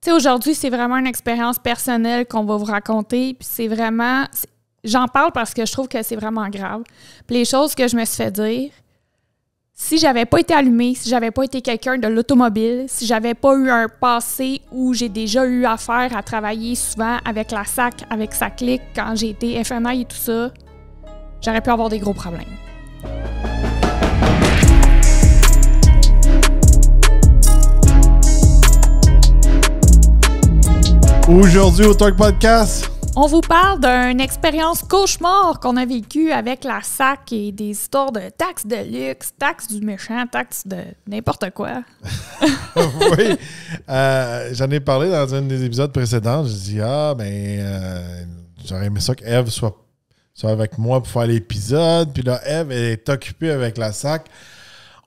sais, aujourd'hui, c'est vraiment une expérience personnelle qu'on va vous raconter. Puis c'est vraiment... J'en parle parce que je trouve que c'est vraiment grave. Puis les choses que je me suis fait dire, si j'avais pas été allumée, si j'avais pas été quelqu'un de l'automobile, si j'avais pas eu un passé où j'ai déjà eu affaire à travailler souvent avec la SAC, avec sa clique, quand j'ai été FNI et tout ça, j'aurais pu avoir des gros problèmes. Aujourd'hui au Talk Podcast, on vous parle d'une expérience cauchemar qu'on a vécue avec la SAC et des histoires de taxes de luxe, taxes du méchant, taxes de n'importe quoi. oui, j'en ai parlé dans un des épisodes précédents. Je dis j'aurais aimé ça qu'Eve soit avec moi pour faire l'épisode. Puis là, Eve est occupée avec la SAC.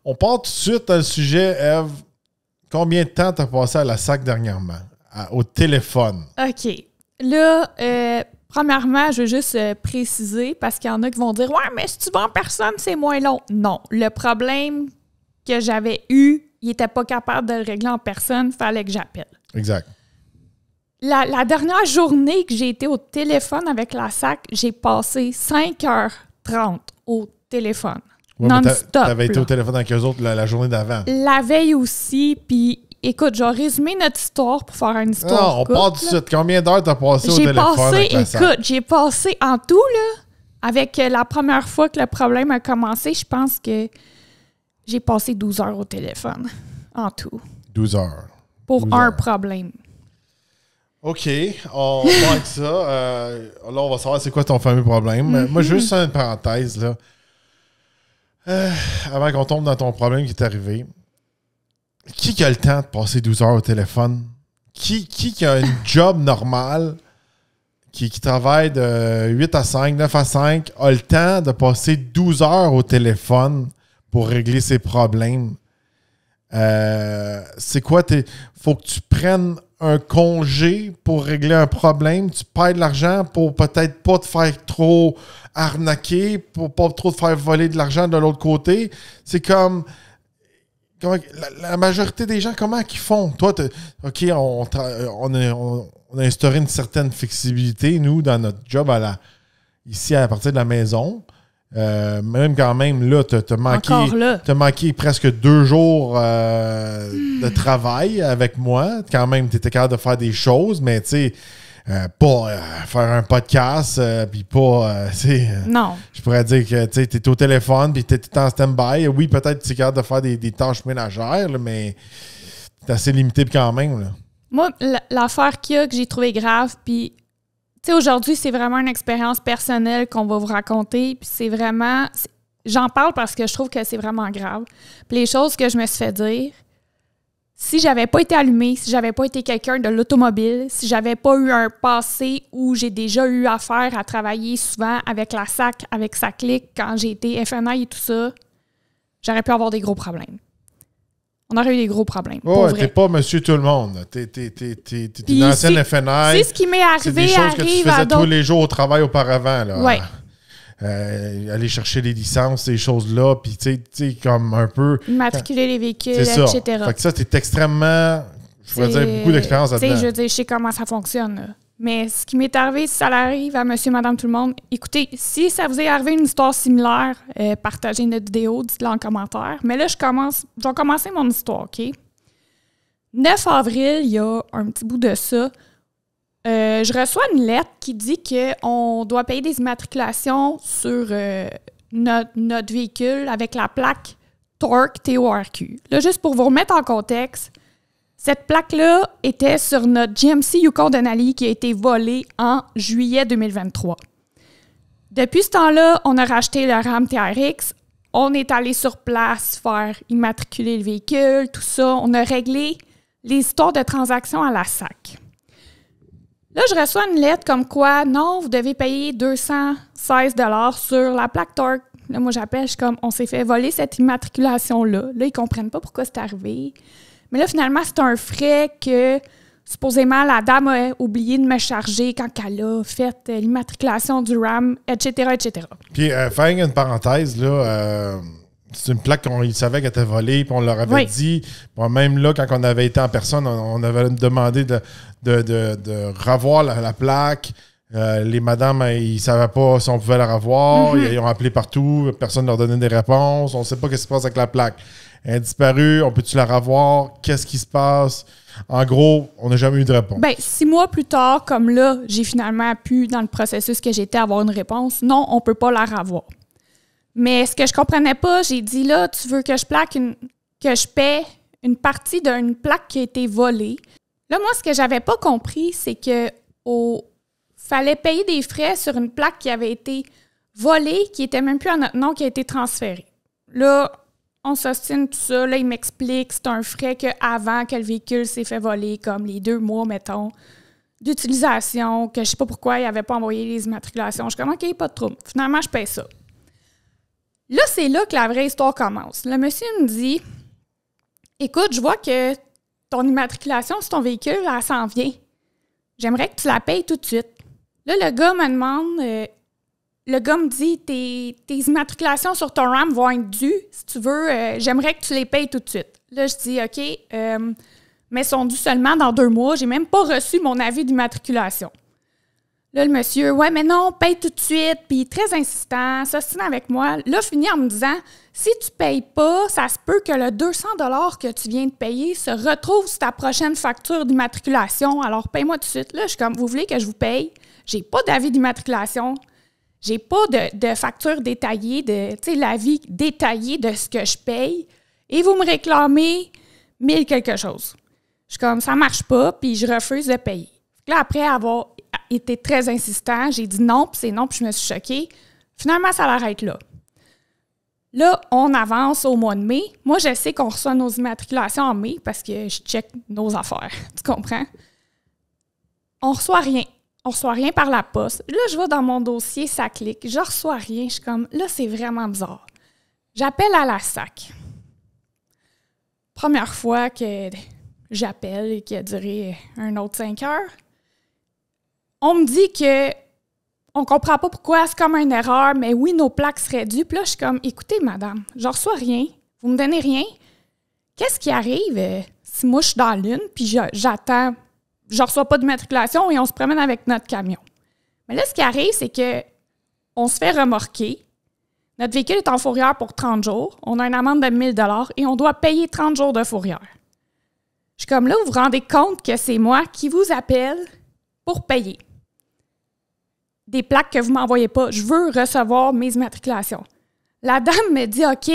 On part tout de suite dans le sujet, Eve. Combien de temps t'as passé à la SAC dernièrement? Au téléphone. OK. Là, premièrement, je veux juste préciser, parce qu'il y en a qui vont dire « Ouais, mais si tu vas en personne, c'est moins long. » Non. Le problème que j'avais eu, il n'était pas capable de le régler en personne, il fallait que j'appelle. Exact. La dernière journée que j'ai été au téléphone avec la SAC, j'ai passé 5h30 au téléphone. Ouais, non-stop. Tu avais été au téléphone avec eux autres la journée d'avant. La veille aussi, puis écoute, je vais résumer notre histoire pour faire une histoire. Non, on part tout de suite. Combien d'heures t'as passé au téléphone avec la SAC? Écoute, j'ai passé en tout, là, avec la première fois que le problème a commencé, je pense que j'ai passé 12 heures au téléphone. En tout. 12 heures. Pour un problème. OK, on va avec ça. Là, on va savoir c'est quoi ton fameux problème. Moi, juste une parenthèse, là. Avant qu'on tombe dans ton problème qui est arrivé. Qui a le temps de passer 12 heures au téléphone? Qui a un job normal, qui travaille de 8 à 5, 9 à 5, a le temps de passer 12 heures au téléphone pour régler ses problèmes? C'est quoi? Faut que tu prennes un congé pour régler un problème. Tu payes de l'argent pour peut-être pas te faire trop arnaquer, pour pas trop te faire voler de l'argent de l'autre côté. C'est comme... La majorité des gens, comment ils font? Toi, OK, on a instauré une certaine flexibilité, nous, dans notre job ici à partir de la maison. Même quand même, là, t'as manqué presque 2 jours de travail avec moi. Quand même, tu étais capable de faire des choses, mais tu sais, pas faire un podcast, puis pas, non. Je pourrais dire que tu étais au téléphone, puis tu étais en stand-by. Oui, peut-être que tu es capable de faire des tâches ménagères, là, mais c'est assez limité quand même. Là. Moi, l'affaire qu'il y a que j'ai trouvé grave, puis tu sais, aujourd'hui, c'est vraiment une expérience personnelle qu'on va vous raconter, puis c'est vraiment... J'en parle parce que je trouve que c'est vraiment grave. Puis les choses que je me suis fait dire... Si j'avais pas été allumée, si j'avais pas été quelqu'un de l'automobile, si j'avais pas eu un passé où j'ai déjà eu affaire à travailler souvent avec la SAC, avec sa clique, quand j'ai été FNI et tout ça, j'aurais pu avoir des gros problèmes. On aurait eu des gros problèmes. Oh, t'es pas monsieur tout le monde. T'es une ancienne FNI. C'est ce qui m'est arrivé. C'est des choses que tu faisais tous les jours au travail auparavant. Là. Ouais. Aller chercher les licences, ces choses-là, puis tu sais, comme un peu... Immatriculer les véhicules, etc. Fait que ça, t'es extrêmement... Je pourrais dire beaucoup d'expérience là-dedans. Je veux dire, je sais comment ça fonctionne. Là. Mais ce qui m'est arrivé, si ça arrive à monsieur, madame, tout le monde, écoutez, si ça vous est arrivé une histoire similaire, partagez notre vidéo, dites-le en commentaire. Mais là, je vais commencer mon histoire, OK? 9 avril, il y a un petit bout de ça, je reçois une lettre qui dit qu'on doit payer des immatriculations sur notre véhicule avec la plaque Torque, T-O-R-Q. Là, juste pour vous remettre en contexte, cette plaque-là était sur notre GMC Yukon Denali qui a été volée en juillet 2023. Depuis ce temps-là, on a racheté le Ram TRX. On est allé sur place faire immatriculer le véhicule, tout ça. On a réglé les histoires de transactions à la SAC. Là, je reçois une lettre comme quoi, non, vous devez payer 216 $ sur la plaque Torque. Là, moi, j'appelle, je suis comme, on s'est fait voler cette immatriculation-là. Là, ils ne comprennent pas pourquoi c'est arrivé. Mais là, finalement, c'est un frais que, supposément, la dame a oublié de me charger quand elle a fait l'immatriculation du RAM, etc., etc. Puis, faire une parenthèse, là, c'est une plaque qu'on savait qu'elle était volée, puis on leur avait dit. Bon, même là, quand on avait été en personne, on avait demandé de revoir la plaque. Les madames, ils ne savaient pas si on pouvait la revoir. Ils ont appelé partout. Personne ne leur donnait des réponses. On ne sait pas ce qui se passe avec la plaque. Elle est disparue. On peut-tu la revoir? Qu'est-ce qui se passe? En gros, on n'a jamais eu de réponse. Bien, 6 mois plus tard, comme là, j'ai finalement pu, dans le processus que j'étais, avoir une réponse. Non, on ne peut pas la revoir. Mais ce que je comprenais pas, j'ai dit là, tu veux que je paie une partie d'une plaque qui a été volée. Là, moi, ce que j'avais pas compris, c'est que fallait payer des frais sur une plaque qui avait été volée, qui était même plus à notre nom, qui a été transférée. Là, on s'ostine tout ça. Là, il m'explique que c'est un frais qu'avant que le véhicule s'est fait voler, comme les 2 mois, mettons, d'utilisation, que je sais pas pourquoi il n'avait pas envoyé les immatriculations. Je suis comme, OK, pas de trouble. Finalement, je paye ça. Là, c'est là que la vraie histoire commence. Le monsieur me dit, écoute, je vois que ton immatriculation sur ton véhicule, elle s'en vient. J'aimerais que tu la payes tout de suite. Là, le gars me demande, le gars me dit, tes immatriculations sur ton RAM vont être dues. Si tu veux, j'aimerais que tu les payes tout de suite. Là, je dis, OK, mais sont dues seulement dans 2 mois. J'ai même pas reçu mon avis d'immatriculation. Là, le monsieur, ouais, mais non, paye tout de suite. Puis très insistant, s'ostine avec moi. Là, finit en me disant, si tu payes pas, ça se peut que le 200 $ que tu viens de payer se retrouve sur ta prochaine facture d'immatriculation. Alors, paye-moi tout de suite. Là, je suis comme, vous voulez que je vous paye? J'ai pas d'avis d'immatriculation. J'ai pas de facture détaillée, l'avis détaillé de ce que je paye. Et vous me réclamez 1000 quelque chose. Je suis comme, ça marche pas, puis je refuse de payer. Là, après avoir été très insistant, j'ai dit non, puis c'est non, puis je me suis choquée. Finalement, ça l'arrête là. Là, on avance au mois de mai. Moi, je sais qu'on reçoit nos immatriculations en mai parce que je check nos affaires. Tu comprends? On reçoit rien. On reçoit rien par la poste. Là, je vais dans mon dossier, ça clique. Je reçois rien. Je suis comme, là, c'est vraiment bizarre. J'appelle à la SAC. Première fois que j'appelle et qui a duré un autre 5 heures. On me dit que on comprend pas pourquoi, c'est comme une erreur, mais oui, nos plaques seraient dues. Puis là, je suis comme, écoutez, madame, je reçois rien, vous me donnez rien. Qu'est-ce qui arrive si moi, je suis dans l'une, puis j'attends, je reçois pas de matriculation et on se promène avec notre camion? Mais là, ce qui arrive, c'est que on se fait remorquer. Notre véhicule est en fourrière pour 30 jours. On a une amende de 1000 $ et on doit payer 30 jours de fourrière. Je suis comme là, vous vous rendez compte que c'est moi qui vous appelle pour payer des plaques que vous ne m'envoyez pas. Je veux recevoir mes immatriculations. La dame me dit, OK,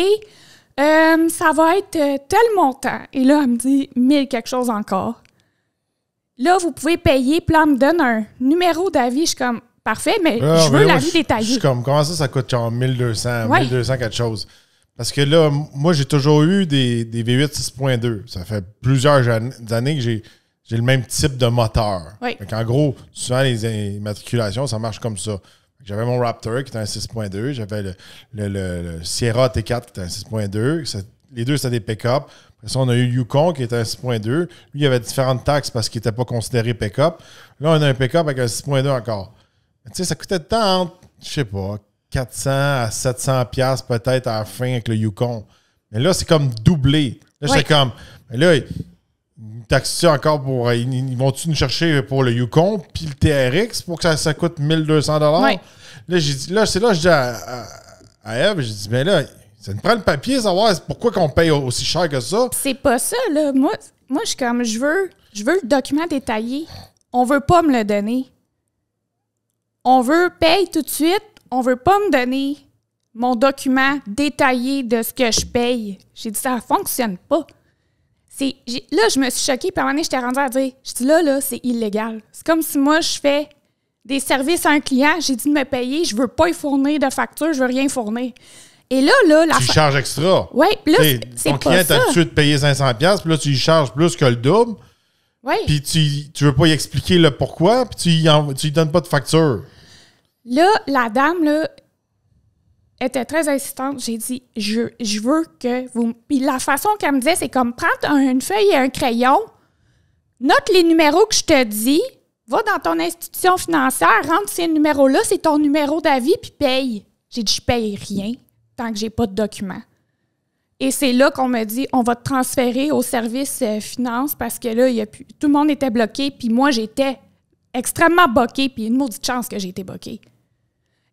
ça va être tel montant. Et là, elle me dit 1000 quelque chose encore. Là, vous pouvez payer. Puis là, elle me donne un numéro d'avis. Je suis comme, parfait, mais je veux l'avis détaillé. Je suis comme, comment ça coûte genre 1200, 1200 quelque chose? Parce que là, moi, j'ai toujours eu des V8 6.2. Ça fait plusieurs années que j'ai le même type de moteur. Oui. En gros, souvent, les immatriculations, ça marche comme ça. J'avais mon Raptor qui était un 6.2. J'avais le Sierra T4 qui était un 6.2. Les deux, c'était des pick-up. Après ça, on a eu Yukon qui était un 6.2. Lui, il y avait différentes taxes parce qu'il n'était pas considéré pick-up. Là, on a un pick-up avec un 6.2 encore. Tu sais, ça coûtait tant, je sais pas, 400 à 700 piastres peut-être à la fin avec le Yukon. Mais là, c'est comme doublé. Là, c'est comme... Mais là, ils taxent encore pour... Ils vont-tu nous chercher pour le Yukon puis le TRX pour que ça coûte 1200 $? Oui. Là, c'est là que je dis à Eve, je dis, mais là, ça nous prend le papier, savoir pourquoi qu'on paye aussi cher que ça. C'est pas ça, là. Moi je suis comme, je veux le document détaillé. On veut pas me le donner. On veut paye tout de suite. On veut pas me donner mon document détaillé de ce que je paye. J'ai dit, ça fonctionne pas. Là, je me suis choquée, puis à un moment donné, j'étais rendue à dire, je dis là, c'est illégal. C'est comme si moi, je fais des services à un client, j'ai dit de me payer, je veux pas y fournir de facture, je veux rien fournir. Et là, tu charges extra. Oui, puis là, c'est ton client t'a tué de payer 500$, puis là, tu y charges plus que le double. Oui. Puis tu veux pas y expliquer le pourquoi, puis tu y donnes pas de facture. Là, la dame, là, était très insistante. J'ai dit, je veux que vous... Puis la façon qu'elle me disait, c'est comme, prends une feuille et un crayon, note les numéros que je te dis, va dans ton institution financière, rentre ces numéros-là, c'est ton numéro d'avis, puis paye. J'ai dit, je paye rien tant que j'ai pas de document. Et c'est là qu'on me dit, on va te transférer au service finance parce que là, tout le monde était bloqué, puis moi, j'étais extrêmement boquée, puis une maudite chance que j'ai été boquée.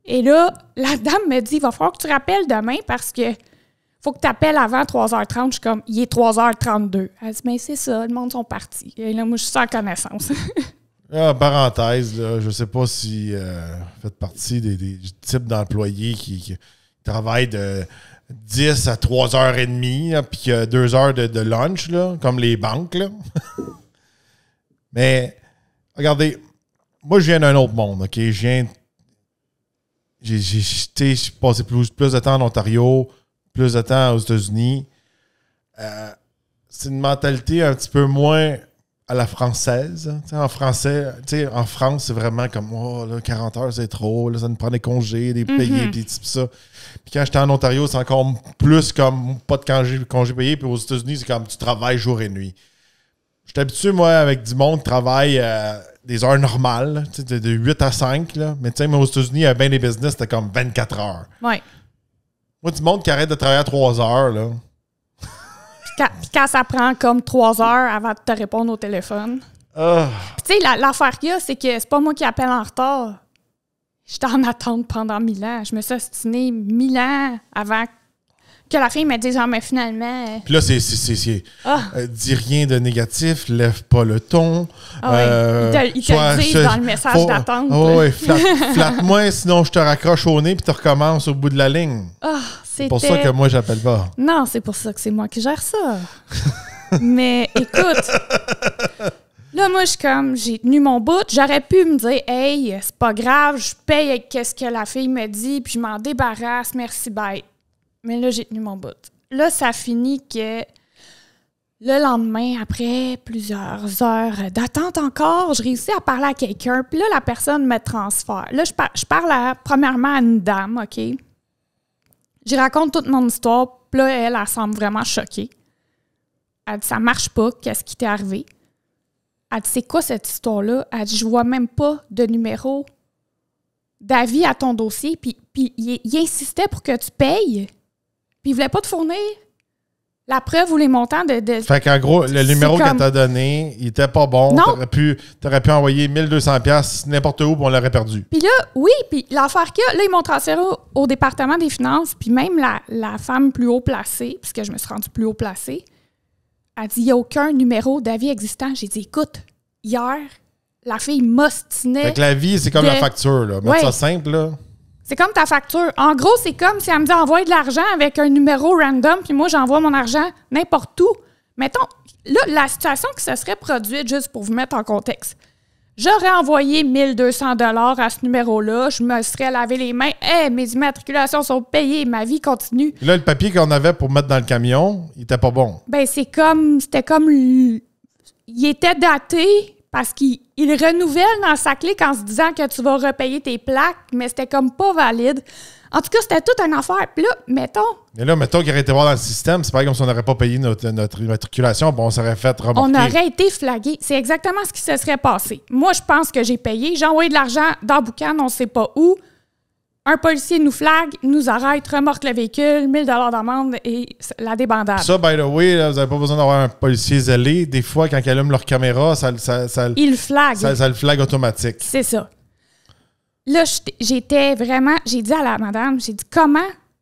Et là, la dame me dit, il va falloir que tu rappelles demain parce que faut que tu appelles avant 3h30. Je suis comme, il est 3h32. Elle dit, mais c'est ça, le monde sont partis. Et là, moi, je suis sans connaissance. Parenthèse, là, je sais pas si vous faites partie des types d'employés qui travaillent de 10 à 3h30, puis qu'il y a 2 heures de lunch, là, comme les banques. Là. Mais, regardez, moi, je viens d'un autre monde, OK? J'ai passé plus de temps en Ontario, plus de temps aux États-Unis. C'est une mentalité un petit peu moins à la française. T'sais, en français, en France, c'est vraiment comme oh, là, 40 heures, c'est trop, là, ça nous prend des congés, des payés, puis ça. Puis quand j'étais en Ontario, c'est encore plus comme pas de congés payés, puis aux États-Unis, c'est comme tu travailles jour et nuit. Je suis habitué, moi, avec du monde qui travaille des heures normales, de 8 à 5, là. Mais moi, aux États-Unis, il y a bien des business, c'était comme 24 heures. Ouais. Moi, du monde qui arrête de travailler à 3 heures, là. Quand ça prend comme 3 heures avant de te répondre au téléphone. Tu sais, l'affaire qu'il y a, c'est que c'est pas moi qui appelle en retard. J'étais en attente pendant 1000 ans. Je me suis ostinée 1000 ans avant que la fille me dise « mais finalement... » Puis là, c'est dis rien de négatif, lève pas le ton. Ils te le disent dans le message d'attente. Oui, flatte-moi, sinon je te raccroche au nez puis tu recommences au bout de la ligne. C'est pour ça que moi, j'appelle pas. Non, c'est pour ça que c'est moi qui gère ça. Mais écoute, là, moi, j'ai tenu mon bout. J'aurais pu me dire, hey, c'est pas grave, je paye avec ce que la fille me dit, puis je m'en débarrasse, merci, bye. Mais là, j'ai tenu mon bout. Là, ça finit que le lendemain, après plusieurs heures d'attente encore, je réussis à parler à quelqu'un, puis là, la personne me transfère. Là, je parle premièrement à une dame, OK? J'y raconte toute mon histoire, puis là, elle semble vraiment choquée. Elle dit, ça marche pas, qu'est-ce qui t'est arrivé? Elle dit, c'est quoi cette histoire-là? Elle dit, je vois même pas de numéro d'avis à ton dossier, puis il insistait pour que tu payes, puis il voulait pas te fournir la preuve ou les montants de... Fait qu'en gros, le numéro qu'elle t'a donné, il était pas bon. T'aurais pu envoyer 1200$ n'importe où, puis on l'aurait perdu. Puis là, oui, puis l'affaire qu'il y a, là, ils m'ont transféré au département des finances, puis même la femme plus haut placée, puisque je me suis rendue plus haut placée, elle dit, il n'y a aucun numéro d'avis existant. J'ai dit, écoute, hier, la fille m'ostinait. Fait que la vie, c'est comme la facture, là. Mettre ça simple, là. C'est comme ta facture. En gros, c'est comme si elle me dit envoyer de l'argent avec un numéro random, puis moi, j'envoie mon argent n'importe où. Mettons, là, la situation qui se serait produite, juste pour vous mettre en contexte, j'aurais envoyé 1200$ à ce numéro-là, je me serais lavé les mains. Hey, mes immatriculations sont payées, ma vie continue. Là, le papier qu'on avait pour mettre dans le camion, il était pas bon. Ben, c'était comme... Il était daté... Parce qu'il renouvelle dans sa clique en se disant que tu vas repayer tes plaques, mais c'était comme pas valide. En tout cas, c'était toute une affaire. Puis là, mettons... Mais là, mettons qu'il aurait été voir dans le système, c'est pareil comme si on n'aurait pas payé notre immatriculation, bon, on s'aurait fait remorquer. On aurait été flagué. C'est exactement ce qui se serait passé. Moi, je pense que j'ai payé. J'ai envoyé de l'argent dans Boucan, on ne sait pas où. Un policier nous flague, nous arrête, remorque le véhicule, 1000$ d'amende et la débandade. Ça, by the way, là, vous n'avez pas besoin d'avoir un policier zélé. Des fois, quand ils allument leur caméra, il le flague. Ça le flague automatique. C'est ça. Là, j'étais vraiment... J'ai dit à la madame, j'ai dit, comment?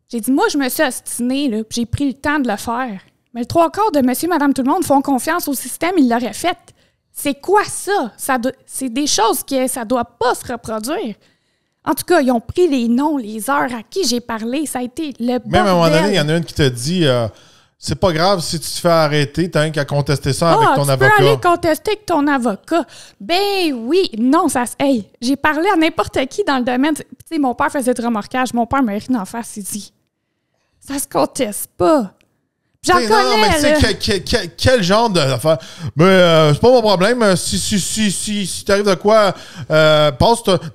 J'ai dit, moi, je me suis ostinée, là, puis j'ai pris le temps de le faire. Mais le 3/4 de monsieur, madame, tout le monde font confiance au système, ils l'auraient fait. C'est quoi ça? C'est des choses que ça doit pas se reproduire. En tout cas, ils ont pris les noms, les heures à qui j'ai parlé. Ça a été le bordel. Même à un moment donné, il y en a une qui te dit c'est pas grave si tu te fais arrêter, t'as rien qu'à contester ça avec ton avocat. Tu peux aller contester avec ton avocat. Ben oui, non, hey, j'ai parlé à n'importe qui dans le domaine. Tu sais, mon père faisait du remorquage. Mon père m'a ri en face, il dit ça se conteste pas. J'en connais, non, mais tu sais, quel genre d'affaire? Mais c'est pas mon problème. Si t'arrives de quoi,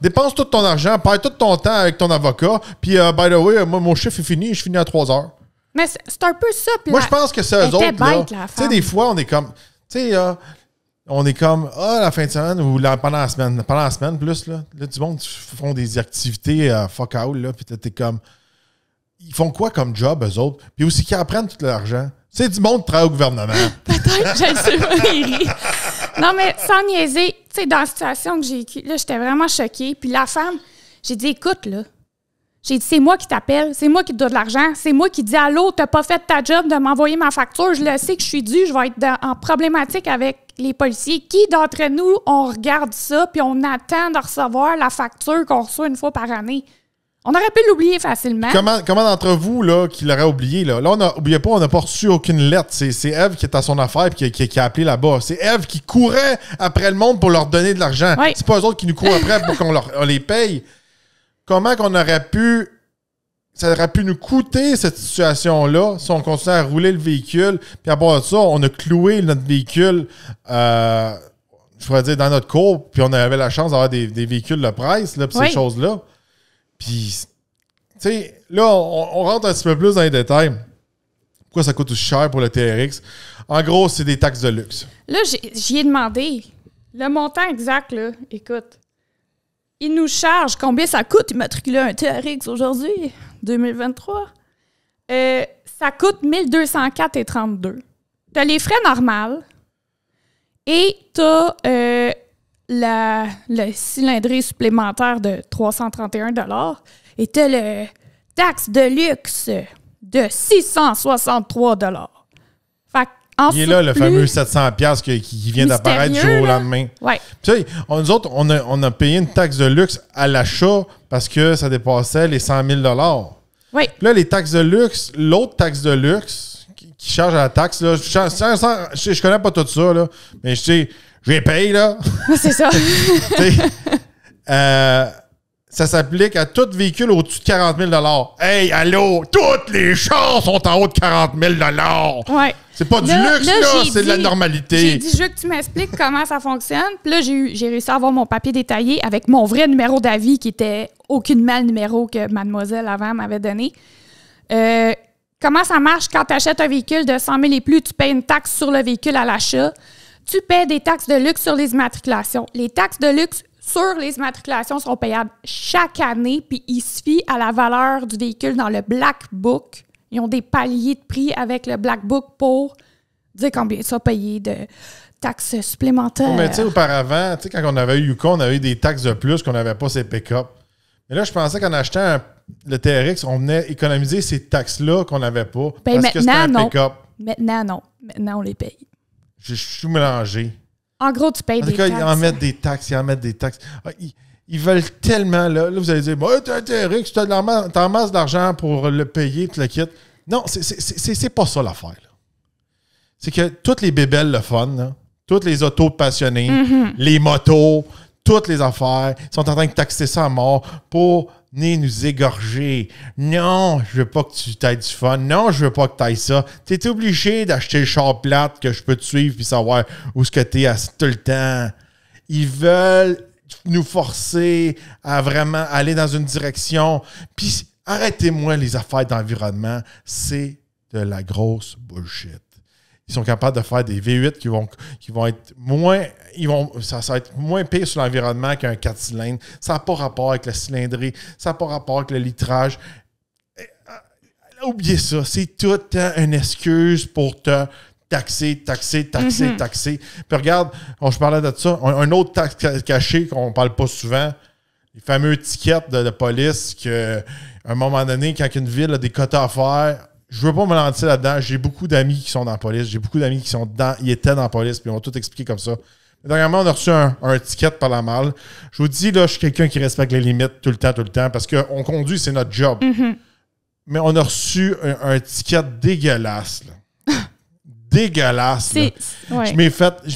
dépense tout ton argent, perds tout ton temps avec ton avocat, puis by the way, moi, mon chiffre est fini, je finis à 3h. Mais c'est un peu ça. Moi, je pense que c'est eux autres, là. Tu sais, des fois, on est comme... Tu sais, la fin de semaine ou pendant la semaine plus, là du monde font des activités fuck out, là, puis t'es comme... ils font quoi comme job, eux autres? Puis aussi qu'ils apprennent tout l'argent. C'est du monde qui travaille au gouvernement. Peut-être, je le sais pas, il rit. Non, mais sans niaiser, tu sais, dans la situation que j'ai vécue, là, j'étais vraiment choquée. Puis la femme, j'ai dit, écoute, là, j'ai dit, c'est moi qui t'appelle, c'est moi qui te dois de l'argent, c'est moi qui dis, allô, t'as pas fait ta job de m'envoyer ma facture, je le sais que je suis due, je vais être en problématique avec les policiers. Qui d'entre nous, on regarde ça, puis on attend de recevoir la facture qu'on reçoit une fois par année? On aurait pu l'oublier facilement. Comment d'entre vous, là, qui l'aurait oublié, là? Là, oubliez pas, on n'a pas reçu aucune lettre. C'est Eve qui est à son affaire et qui a appelé là-bas. C'est Eve qui courait après le monde pour leur donner de l'argent. Oui. C'est pas eux autres qui nous courent après pour on les paye. Comment qu'on aurait pu... Ça aurait pu nous coûter, cette situation-là, si on continuait à rouler le véhicule. Puis à part de ça, on a cloué notre véhicule, je pourrais dire, dans notre cour. Puis on avait la chance d'avoir des véhicules de presse, là, puis ces choses-là. Puis, tu sais, là, on rentre un petit peu plus dans les détails. Pourquoi ça coûte aussi cher pour le TRX? En gros, c'est des taxes de luxe. Là, j'y ai demandé le montant exact, là. Écoute, il nous charge combien ça coûte immatriculer un TRX aujourd'hui, 2023. Ça coûte 1204,32. Tu as les frais normaux et tu as le cylindrée supplémentaire de 331 $. Et tu as le taxe de luxe de 663 $. Fait il est là, le fameux 700$ qui vient d'apparaître du jour au lendemain. Ouais. Tu sais, nous autres, on a payé une taxe de luxe à l'achat parce que ça dépassait les 100 000 Oui. Puis là, les taxes de luxe, l'autre taxe de luxe qui charge à la taxe, là, je connais pas tout ça, là, mais je sais, je les paye, là. C'est ça. Ça s'applique à tout véhicule au-dessus de 40 000 $. Hey, allô, toutes les chars sont en haut de 40 000 $. Ouais. C'est pas du luxe, là, c'est de la normalité. J'ai dit, je veux que tu m'expliques comment ça fonctionne. Puis là, j'ai réussi à avoir mon papier détaillé avec mon vrai numéro d'avis qui était aucunement le numéro que mademoiselle avant m'avait donné. Comment ça marche quand tu achètes un véhicule de 100 000 et plus, tu payes une taxe sur le véhicule à l'achat. Tu paies des taxes de luxe sur les immatriculations. Les taxes de luxe sur les immatriculations sont payables chaque année, puis il se fie à la valeur du véhicule dans le Black Book. Ils ont des paliers de prix avec le Black Book pour dire combien ça payer de taxes supplémentaires. Mais tu sais, auparavant, quand on avait eu Yukon, on avait eu des taxes de plus qu'on n'avait pas ces pick-up. Mais là, je pensais qu'en achetant le TRX, on venait économiser ces taxes-là qu'on n'avait pas. Ben parce que c'était un pick-up. Maintenant, non. Maintenant, on les paye. Je suis mélangé. En gros, tu payes des taxes. En tout cas, ils en mettent des taxes, Ils veulent tellement, là vous allez dire, t'as un TRX, t'as en masse d'argent pour le payer, tu le quittes. Non, c'est pas ça l'affaire. Là. C'est que toutes les bébelles le fun, là, toutes les autos passionnés, les motos, toutes les affaires, sont en train de taxer ça à mort pour nous égorger. Non, je veux pas que tu t'aies du fun. Non, je veux pas que tu ailles ça. Tu es obligé d'acheter le char plate que je peux te suivre puis savoir où est-ce que tu es assis tout le temps. Ils veulent nous forcer à vraiment aller dans une direction. Puis arrêtez-moi les affaires d'environnement. C'est de la grosse bullshit. Ils sont capables de faire des V8 qui vont être moins... Ça va être moins pire sur l'environnement qu'un 4 cylindres. Ça n'a pas rapport avec la cylindrée. Ça n'a pas rapport avec le litrage. Oubliez ça. C'est tout le temps une excuse pour te taxer. Puis regarde, je parlais de ça. Un autre taxe caché qu'on ne parle pas souvent, les fameux tickets de police qu'à un moment donné, quand une ville a des quotas à faire... Je veux pas me lancer là-dedans. J'ai beaucoup d'amis qui sont dans la police. J'ai beaucoup d'amis qui sont ils étaient dans la police puis ils ont tout expliqué comme ça. Mais dernièrement, on a reçu un ticket par la malle. Je vous dis, là, je suis quelqu'un qui respecte les limites tout le temps, parce qu'on conduit, c'est notre job. Mais on a reçu un ticket dégueulasse. Là. Dégueulasse. Là. Ouais. Je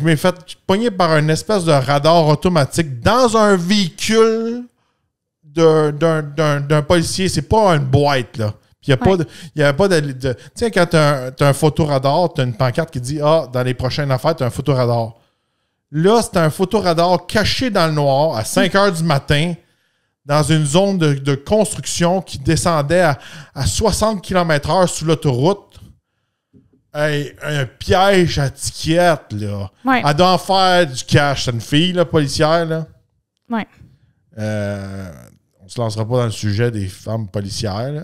m'ai fait pogner par une espèce de radar automatique dans un véhicule d'un policier. C'est pas une boîte, là. Il n'y avait pas de tu sais, quand tu as un photoradar, tu as une pancarte qui dit « Ah, dans les prochaines affaires, tu as un photoradar. » Là, c'était un photoradar caché dans le noir à 5 heures du matin dans une zone de construction qui descendait à 60 km/h sous l'autoroute. Hey, un piège à tickets, là. Ouais. Elle doit en faire du cash. C'est une fille, là, policière, là. Ouais. On se lancera pas dans le sujet des femmes policières, là.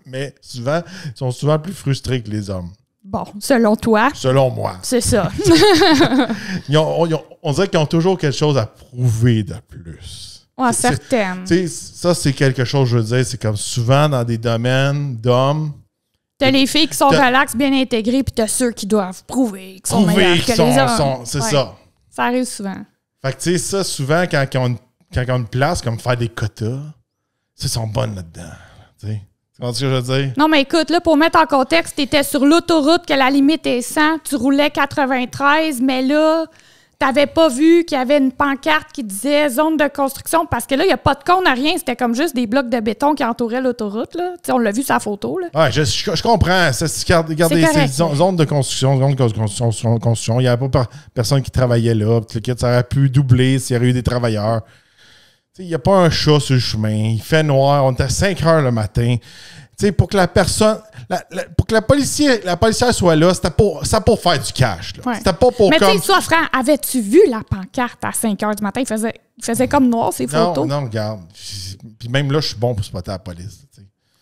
Mais souvent, ils sont souvent plus frustrés que les hommes. Bon, selon toi. Selon moi. C'est ça. On dirait qu'ils ont toujours quelque chose à prouver de plus. Ouais, certaines. Ça, c'est quelque chose, je veux dire, c'est comme souvent dans des domaines d'hommes. T'as les filles qui sont relaxes, bien intégrées, puis t'as ceux qui doivent prouver qu'ils sont meilleurs que les hommes. C'est ça. Ça arrive souvent. Fait que, tu sais, ça, souvent, quand ils ont une place, comme faire des quotas, ils sont bonnes là-dedans. Tu sais, tu comprends ce que je veux dire? Non, mais écoute, là, pour mettre en contexte, t'étais sur l'autoroute que la limite est 100, tu roulais 93, mais là, t'avais pas vu qu'il y avait une pancarte qui disait zone de construction, parce que là, il n'y a pas de cône à rien, c'était comme juste des blocs de béton qui entouraient l'autoroute, là. Tu sais, on l'a vu sur la photo, là. Ouais, je comprends. Regardez, ces zones de construction, il n'y avait pas personne qui travaillait là. Ça aurait pu doubler s'il y avait eu des travailleurs. Il n'y a pas un chat sur le chemin. Il fait noir. On est à 5 heures le matin. Pour que la personne... pour que la policière soit là, c'était pour faire du cash. Là. Ouais. C'était pas pour mais comme... tu sais, toi, frère, avais-tu vu la pancarte à 5 heures du matin? Il faisait comme noir, ces photos. Non, regarde. Puis même là, je suis bon pour spotter la police.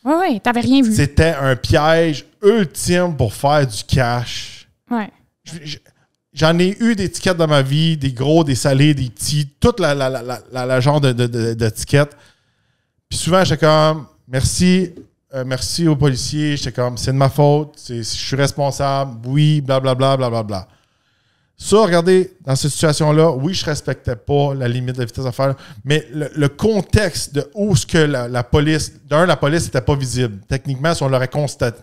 Oui, t'avais rien vu. C'était un piège ultime pour faire du cash. Ouais. J'en ai eu des tickets dans ma vie, des gros, des salés, des petits, toute la genre de tickets. Puis souvent, j'étais comme, merci aux policiers. J'étais comme, c'est de ma faute, je suis responsable, oui, blablabla, blablabla. Ça, regardez, dans cette situation-là, oui, je respectais pas la limite de vitesse à faire, mais le contexte de où ce que la police... la police n'était pas visible. Techniquement, si on l'aurait constaté,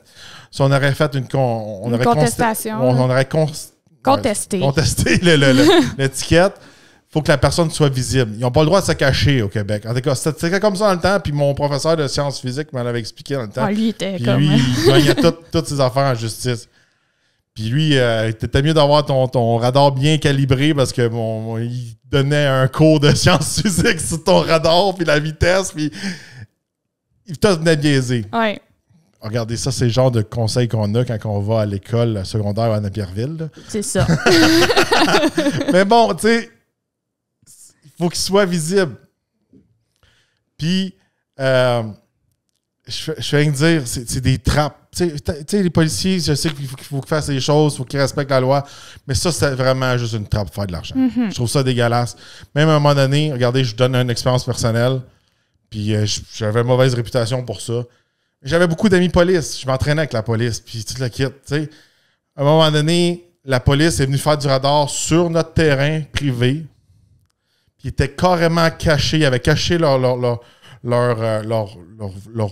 si on aurait fait une contestation. On aurait contesté l'étiquette, il faut que la personne soit visible. Ils n'ont pas le droit de se cacher au Québec. En tout cas, c'était comme ça dans le temps, puis mon professeur de sciences physiques m'en avait expliqué dans le temps. Ah, lui, était puis comme... lui, il gagnait toutes ses affaires en justice. Puis lui, c'était mieux d'avoir ton radar bien calibré parce que il donnait un cours de sciences physiques sur ton radar, puis la vitesse, puis il te venait biaiser. Ouais. Regardez, ça, c'est le genre de conseils qu'on a quand on va à l'école secondaire à Napierville. C'est ça. Mais bon, tu sais, il faut qu'il soit visible. Puis, je fais rien dire, c'est des trappes. Tu sais, les policiers, je sais qu'il faut qu'ils fassent les choses, il faut qu'ils respectent la loi, mais ça, c'est vraiment juste une trappe pour faire de l'argent. Mm-hmm. Je trouve ça dégueulasse. Même à un moment donné, regardez, je donne une expérience personnelle, puis j'avais une mauvaise réputation pour ça. J'avais beaucoup d'amis police. Je m'entraînais avec la police, puis tout le kit. T'sais. À un moment donné, la police est venue faire du radar sur notre terrain privé. Puis ils étaient carrément cachés. Ils avaient caché leur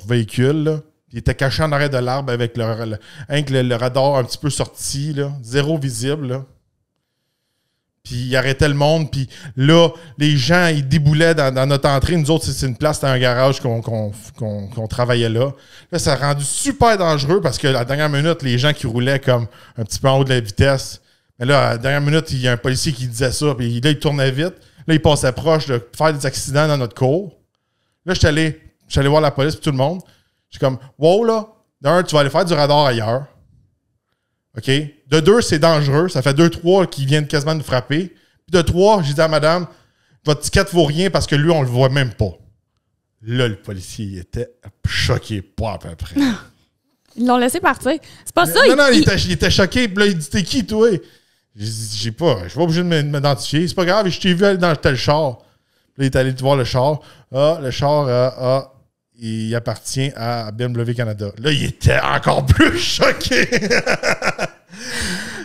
véhicule. Là. Puis ils étaient cachés en arrêt de l'arbre avec le radar un petit peu sorti. Là. Zéro visible. Là. Puis ils arrêtaient le monde. Puis là, les gens, ils déboulaient dans notre entrée. Nous autres, c'est une place, c'était un garage qu'on travaillait là. Là, ça a rendu super dangereux parce que à la dernière minute, les gens qui roulaient comme un petit peu en haut de la vitesse. Mais là, à la dernière minute, il y a un policier qui disait ça. Puis là, il tournait vite. Là, il passait proche de faire des accidents dans notre cour. Là, je suis allé voir la police et tout le monde. Je suis comme, wow, là, d'un, tu vas aller faire du radar ailleurs. OK? De 2, c'est dangereux. Ça fait 2-3 qui viennent quasiment nous frapper. Puis de 3, j'ai dit à madame, votre ticket vaut rien parce que lui, on le voit même pas. Là, le policier, il était choqué, pas à peu près. Ils l'ont laissé partir. C'est pas ça. Non, il était choqué. Puis là, il dit, t'es qui, toi? Je suis pas obligé de m'identifier. C'est pas grave, je t'ai vu aller dans tel char. Puis là, il est allé voir le char. Ah, le char, il appartient à BMW Canada. Là, il était encore plus choqué.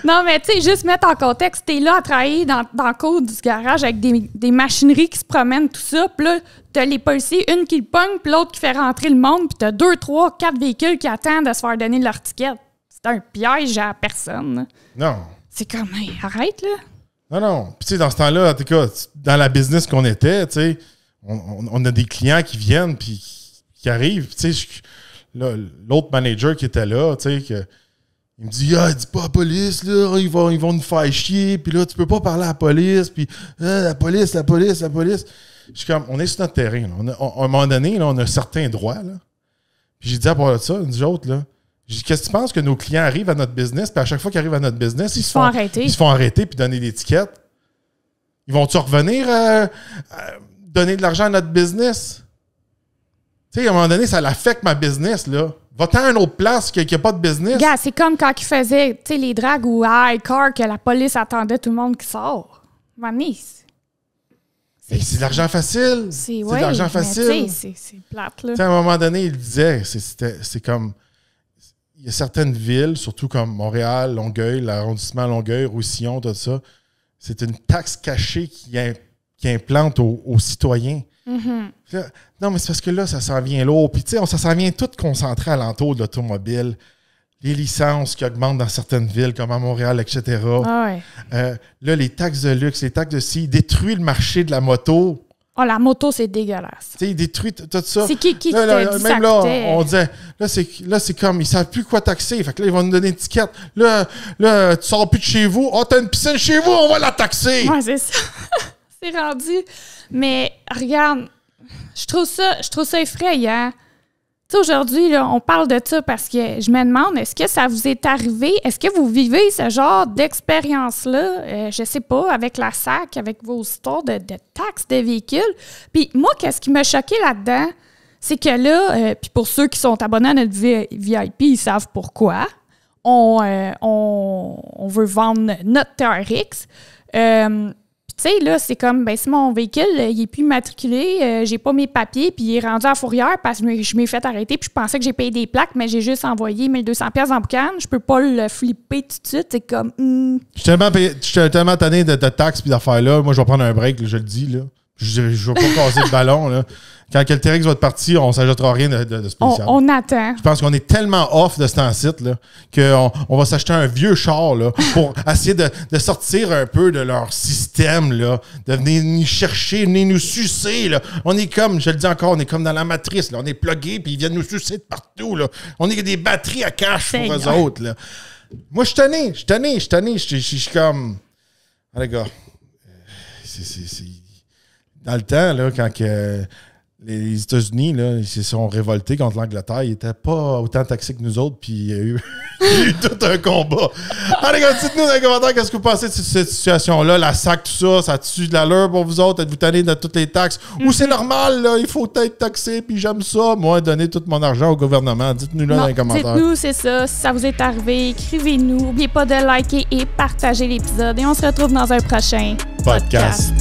Non, mais tu sais, juste mettre en contexte, t'es là à travailler dans le cours du garage avec des machineries qui se promènent, tout ça. Puis là, t'as les policiers, une qui le pogne, puis l'autre qui fait rentrer le monde. Puis t'as 2, 3, 4 véhicules qui attendent de se faire donner leur ticket. C'est un piège à personne. Non. C'est comme, hey, arrête, là. Non. Puis tu sais, dans ce temps-là, en tout cas, dans la business qu'on était, tu sais, on a des clients qui viennent, puis qui arrivent. Tu sais, l'autre manager qui était là, tu sais, il me dit, dis pas à la police, là, ils vont nous faire chier, puis là, tu peux pas parler à la police, puis la police. Je suis comme, on est sur notre terrain, là. À un moment donné, là, on a certains droits, là. Puis j'ai dit à part de ça, nous autres, là, j'ai dit, qu'est-ce que tu penses que nos clients arrivent à notre business, puis à chaque fois qu'ils arrivent à notre business, ils se font arrêter. Ils se font arrêter puis donner l'étiquette. Ils vont-tu revenir donner de l'argent à notre business? Tu sais, à un moment donné, ça l'affecte ma business, là. Va-t'en à une autre place qui n'a pas de business. Gars, c'est comme quand ils faisaient les drags ou à iCar que la police attendait tout le monde qui sort. Manis. C'est de l'argent facile. C'est de l'argent facile. C'est plate, là. T'sais, à un moment donné, il disait, c'est comme... Il y a certaines villes, surtout comme Montréal, Longueuil, l'arrondissement Longueuil, Roussillon, tout ça, c'est une taxe cachée qui implante aux citoyens. Mm-hmm. Non, mais c'est parce que là, ça s'en vient lourd. Puis, tu sais, ça s'en vient tout concentré alentour de l'automobile. Les licences qui augmentent dans certaines villes, comme à Montréal, etc. Ah ouais. Là, les taxes de luxe, les taxes de ci, ils détruisent le marché de la moto. Oh, la moto, c'est dégueulasse. Tu sais, ils détruisent tout ça. C'est qui là, t'a dit même ça là, coûtait? on disait, là, c'est comme, ils savent plus quoi taxer. Fait que là, ils vont nous donner une étiquette. Là, tu sors plus de chez vous. Oh, t'as une piscine chez vous, on va la taxer. Ouais, c'est ça. C'est rendu. Mais regarde, je trouve ça effrayant. Tu sais, aujourd'hui, là, on parle de ça parce que je me demande, est-ce que ça vous est arrivé? Est-ce que vous vivez ce genre d'expérience-là? Je sais pas, avec la SAC, avec vos histoires de taxes de véhicules. Puis moi, qu'est-ce qui m'a choqué là-dedans? C'est que là, puis pour ceux qui sont abonnés à notre VIP, ils savent pourquoi. On veut vendre notre TRX. Tu sais, là, c'est comme, ben si mon véhicule, il est plus matriculé, j'ai pas mes papiers, puis il est rendu à Fourrière parce que je m'ai fait arrêter, puis je pensais que j'ai payé des plaques, mais j'ai juste envoyé 1200$ en boucan. Je peux pas le flipper tout de suite. C'est comme... Je suis tellement tanné de taxes et d'affaires-là. Moi, je vais prendre un break, là, je le dis, là. Je vais pas casser le ballon, là. Quand le TRX va être parti, on ne s'ajoutera rien de spécial. On attend. Je pense qu'on est tellement off de ce temps-ci qu'on va s'acheter un vieux char là, pour essayer de sortir un peu de leur système, là, de venir nous chercher, venir nous sucer. Là. On est comme, je le dis encore, on est comme dans la matrice. Là. On est plugués puis ils viennent nous sucer de partout. Là. On est des batteries à cash pour eux autres. Là. Moi, je suis tanné. Je suis comme... Ah, les gars, c'est... Dans le temps, là, quand les États-Unis là, ils se sont révoltés contre l'Angleterre, ils n'étaient pas autant taxés que nous autres, puis il y a eu tout un combat. Allez, gars, dites-nous dans les commentaires qu'est-ce que vous pensez de cette situation-là, la SAC, tout ça, ça tue de l'allure pour vous autres, êtes-vous tannés de toutes les taxes? Ou c'est normal, là, il faut être taxé, puis j'aime ça, moi, donner tout mon argent au gouvernement. Dites-nous là dans les commentaires. Dites-nous, c'est ça, si ça vous est arrivé, écrivez-nous. N'oubliez pas de liker et partager l'épisode, et on se retrouve dans un prochain podcast.